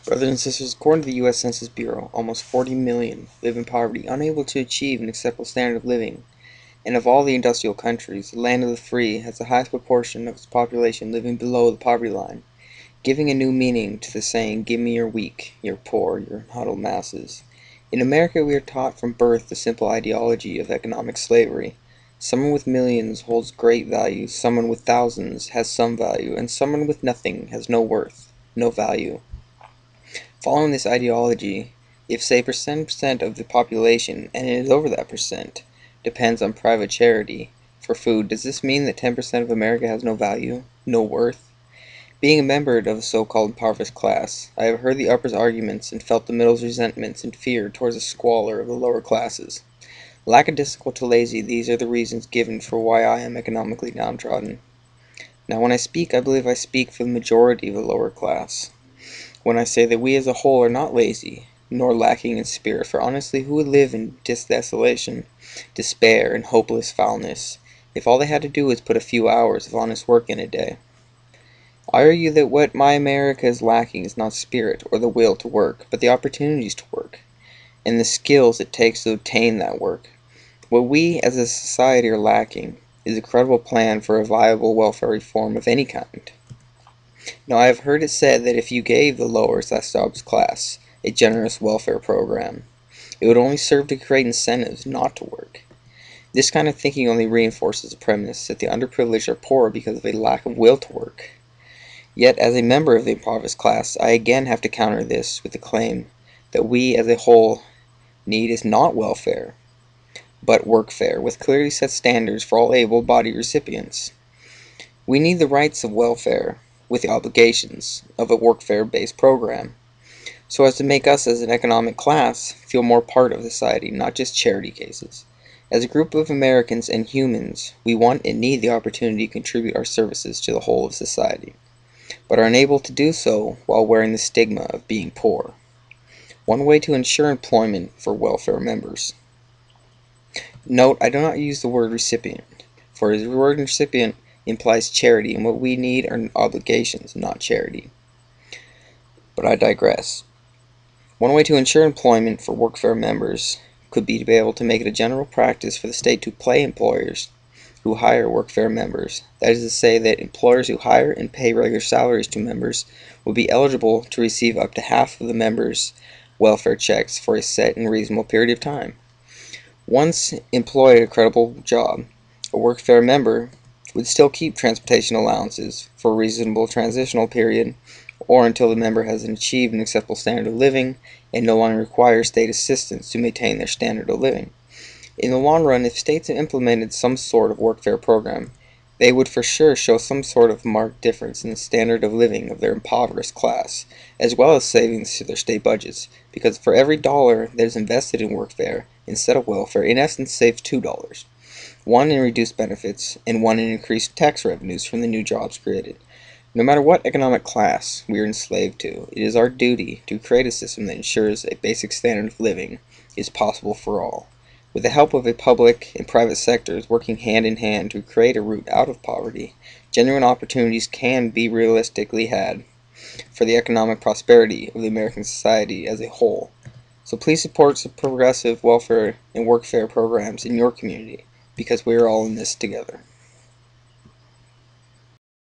Brothers and sisters, according to the U.S. Census Bureau, almost 40 million live in poverty, unable to achieve an acceptable standard of living. And of all the industrial countries, the land of the free has the highest proportion of its population living below the poverty line, giving a new meaning to the saying, "Give me your weak, your poor, your huddled masses." In America, we are taught from birth the simple ideology of economic slavery. Someone with millions holds great value, someone with thousands has some value, and someone with nothing has no worth, no value. Following this ideology, if say percent of the population, and it is over that percent, depends on private charity for food, does this mean that 10% of America has no value, no worth? Being a member of the so-called impoverished class, I have heard the upper's arguments and felt the middle's resentments and fear towards the squalor of the lower classes. Lackadaisical to lazy, these are the reasons given for why I am economically downtrodden. Now when I speak, I believe I speak for the majority of the lower class when I say that we as a whole are not lazy, nor lacking in spirit, for honestly who would live in desolation, despair, and hopeless foulness, if all they had to do was put a few hours of honest work in a day? I argue that what my America is lacking is not spirit or the will to work, but the opportunities to work, and the skills it takes to obtain that work. What we as a society are lacking is a credible plan for a viable welfare reform of any kind. Now I have heard it said that if you gave the lower jobs class a generous welfare program, it would only serve to create incentives not to work. This kind of thinking only reinforces the premise that the underprivileged are poor because of a lack of will to work. Yet as a member of the impoverished class, I again have to counter this with the claim that we as a whole need is not welfare, but workfare, with clearly set standards for all able-bodied recipients. We need the rights of welfare with the obligations of a workfare-based program, so as to make us as an economic class feel more part of society, not just charity cases. As a group of Americans and humans, we want and need the opportunity to contribute our services to the whole of society, but are unable to do so while wearing the stigma of being poor. One way to ensure employment for welfare members. Note, I do not use the word recipient, for the word recipient implies charity, and what we need are obligations, not charity. But I digress. One way to ensure employment for workfare members could be to be able to make it a general practice for the state to pay employers who hire workfare members. That is to say that employers who hire and pay regular salaries to members will be eligible to receive up to half of the members' welfare checks for a set and reasonable period of time. Once employed at a credible job, a workfare member would still keep transportation allowances for a reasonable transitional period, or until the member has achieved an acceptable standard of living and no longer requires state assistance to maintain their standard of living. In the long run, if states implemented some sort of workfare program, they would for sure show some sort of marked difference in the standard of living of their impoverished class, as well as savings to their state budgets, because for every dollar that is invested in workfare instead of welfare, in essence saves $2. One in reduced benefits, and one in increased tax revenues from the new jobs created. No matter what economic class we are enslaved to, it is our duty to create a system that ensures a basic standard of living is possible for all. With the help of a public and private sectors working hand in hand to create a route out of poverty, genuine opportunities can be realistically had for the economic prosperity of the American society as a whole. So please support some progressive welfare and workfare programs in your community, because we are all in this together.